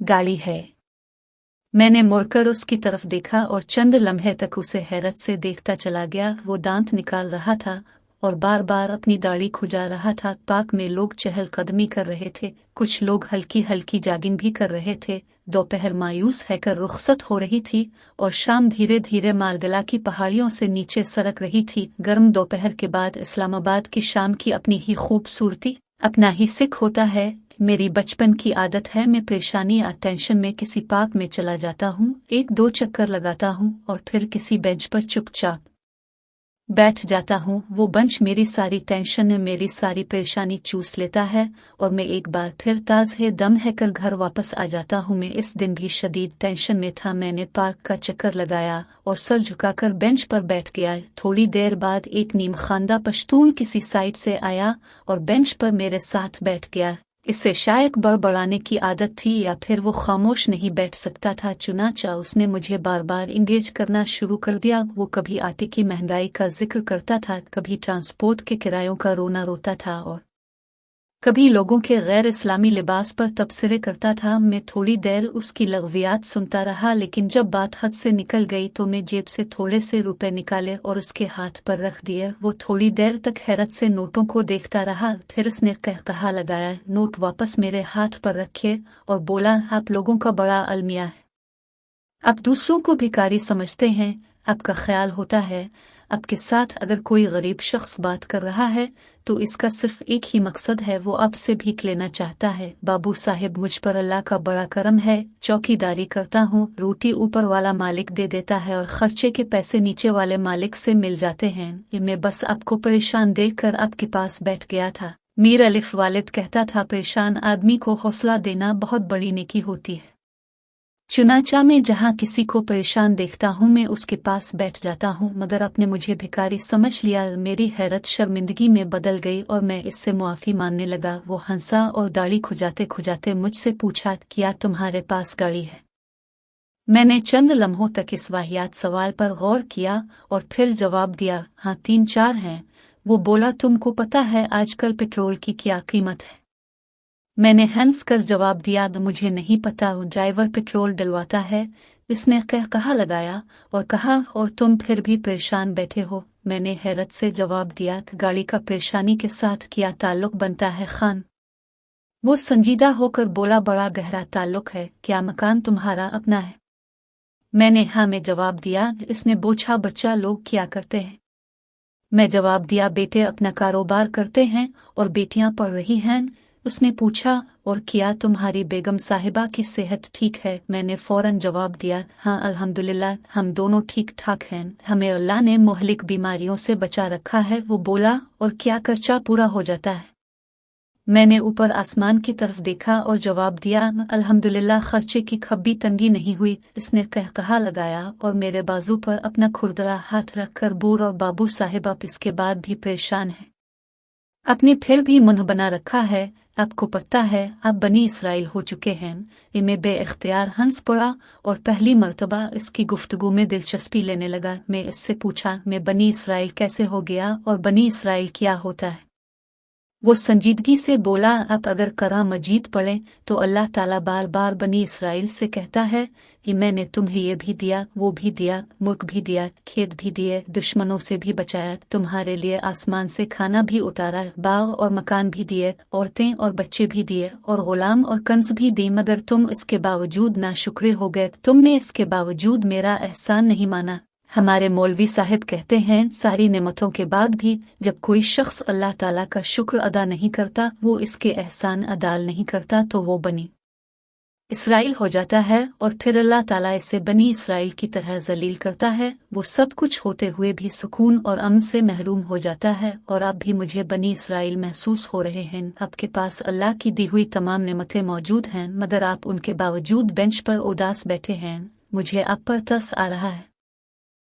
गाड़ी है। मैंने मुड़कर उसकी तरफ देखा और चंद लम्हे तक उसे हैरत से देखता चला गया। वो दांत निकाल रहा था और बार बार अपनी दाढ़ी खुजा रहा था। पार्क में लोग चहलकदमी कर रहे थे, कुछ लोग हल्की हल्की जॉगिंग भी कर रहे थे। दोपहर मायूस हैकर रुखसत हो रही थी और शाम धीरे धीरे मारगला की पहाड़ियों से नीचे सरक रही थी। गर्म दोपहर के बाद इस्लामाबाद की शाम की अपनी ही खूबसूरती, अपना ही सिक होता है। मेरी बचपन की आदत है, मैं परेशानी या टेंशन में किसी पार्क में चला जाता हूँ, एक दो चक्कर लगाता हूँ और फिर किसी बेंच पर चुपचाप बैठ जाता हूँ। वो बेंच मेरी सारी टेंशन, मेरी सारी परेशानी चूस लेता है और मैं एक बार फिर ताज़े दम हैकर घर वापस आ जाता हूँ। मैं इस दिन भी शदीद टेंशन में था। मैंने पार्क का चक्कर लगाया और सर झुकाकर बेंच पर बैठ गया। थोड़ी देर बाद एक नीम खानदा पश्तून किसी साइड से आया और बेंच पर मेरे साथ बैठ गया। इससे शायद बड़बड़ाने की आदत थी या फिर वो खामोश नहीं बैठ सकता था, चुनाचा उसने मुझे बार बार इंगेज करना शुरू कर दिया। वो कभी आटे की महंगाई का जिक्र करता था, कभी ट्रांसपोर्ट के किरायों का रोना रोता था और कभी लोगों के गैर इस्लामी लिबास पर तबसरे करता था। मैं थोड़ी देर उसकी लग़वियात सुनता रहा, लेकिन जब बात हद से निकल गई तो मैं जेब से थोड़े से रुपए निकाले और उसके हाथ पर रख दिए। वो थोड़ी देर तक हैरत से नोटों को देखता रहा, फिर उसने कहकहा लगाया, नोट वापस मेरे हाथ पर रखे और बोला, आप लोगों का बड़ा अलमिया है, आप दूसरों को भिखारी समझते हैं। आपका ख्याल होता है आपके साथ अगर कोई गरीब शख्स बात कर रहा है तो इसका सिर्फ एक ही मकसद है, वो आपसे भीख लेना चाहता है। बाबू साहिब, मुझ पर अल्लाह का बड़ा करम है, चौकीदारी करता हूँ, रोटी ऊपर वाला मालिक दे देता है और खर्चे के पैसे नीचे वाले मालिक से मिल जाते हैं। मैं बस आपको परेशान देखकर आपके पास बैठ गया था। मीर अलिफ वालिद कहता था, परेशान आदमी को हौसला देना बहुत बड़ी नेकी होती है। चुनाचा में जहाँ किसी को परेशान देखता हूँ मैं उसके पास बैठ जाता हूँ, मगर आपने मुझे भिखारी समझ लिया। मेरी हैरत शर्मिंदगी में बदल गई और मैं इससे मुआफ़ी मांगने लगा। वो हंसा और दाढ़ी खुजाते खुजाते मुझसे पूछा, क्या तुम्हारे पास गाड़ी है? मैंने चंद लम्हों तक इस वाहियात सवाल पर गौर किया और फिर जवाब दिया, हाँ 3-4 हैं। वो बोला, तुमको पता है आजकल पेट्रोल की क्या कीमत है? मैंने हंस कर जवाब दिया, मुझे नहीं पता, ड्राइवर पेट्रोल डलवाता है। इसने कहकहा लगाया और कहा, और तुम फिर भी परेशान बैठे हो? मैंने हैरत से जवाब दिया, गाड़ी का परेशानी के साथ क्या ताल्लुक बनता है खान? वो संजीदा होकर बोला, बड़ा गहरा ताल्लुक है। क्या मकान तुम्हारा अपना है? मैंने हाँ में जवाब दिया। इसने पूछा, बच्चा लोग क्या करते हैं? मैं जवाब दिया, बेटे अपना कारोबार करते हैं और बेटियां पढ़ रही हैं। उसने पूछा, और क्या तुम्हारी बेगम साहिबा की सेहत ठीक है? मैंने फौरन जवाब दिया, हाँ अल्हम्दुलिल्लाह, हम दोनों ठीक ठाक हैं, हमें अल्लाह ने मुहलिक बीमारियों से बचा रखा है। वो बोला, और क्या खर्चा पूरा हो जाता है? मैंने ऊपर आसमान की तरफ देखा और जवाब दिया, अल्हम्दुलिल्लाह, खर्चे की खब्बी तंगी नहीं हुई। इसने कहकहा लगाया और मेरे बाजू पर अपना खुरदरा हाथ रखकर, बूर और बाबू साहिब आप इसके बाद भी परेशान हैं, आपने फिर भी मुंह बना रखा है। आपको पता है आप बनी इसराइल हो चुके हैं। मैं बेइख्तियार हंस पड़ा और पहली मर्तबा इसकी गुफ्तगू में दिलचस्पी लेने लगा। मैं इससे पूछा, मैं बनी इसराइल कैसे हो गया और बनी इसराइल क्या होता है? वो संजीदगी से बोला, आप अगर कुरान मजीद पढ़ें तो अल्लाह ताला बार बार बनी इसराइल से कहता है कि मैंने तुम्हें ये भी दिया, वो भी दिया, मुल्क भी दिया, खेत भी दिए, दुश्मनों से भी बचाया, तुम्हारे लिए आसमान से खाना भी उतारा, बाग और मकान भी दिए, औरतें और बच्चे भी दिए और गुलाम और कंस भी दी, मगर तुम इसके बावजूद नाशुक्र हो गए, तुमने इसके बावजूद मेरा एहसान नहीं माना। हमारे मौलवी साहिब कहते हैं, सारी नेमतों के बाद भी जब कोई शख्स अल्लाह ताला का शुक्र अदा नहीं करता, वो इसके एहसान अदा नहीं करता, तो वो बनी इसराइल हो जाता है और फिर अल्लाह ताला इसे बनी इसराइल की तरह जलील करता है। वो सब कुछ होते हुए भी सुकून और अमन से महरूम हो जाता है। और अब भी मुझे बनी इसराइल महसूस हो रहे हैं। आपके पास अल्लाह की दी हुई तमाम नेमतें मौजूद हैं, मगर आप उनके बावजूद बेंच पर उदास बैठे हैं। मुझे आप पर तरस आ रहा है।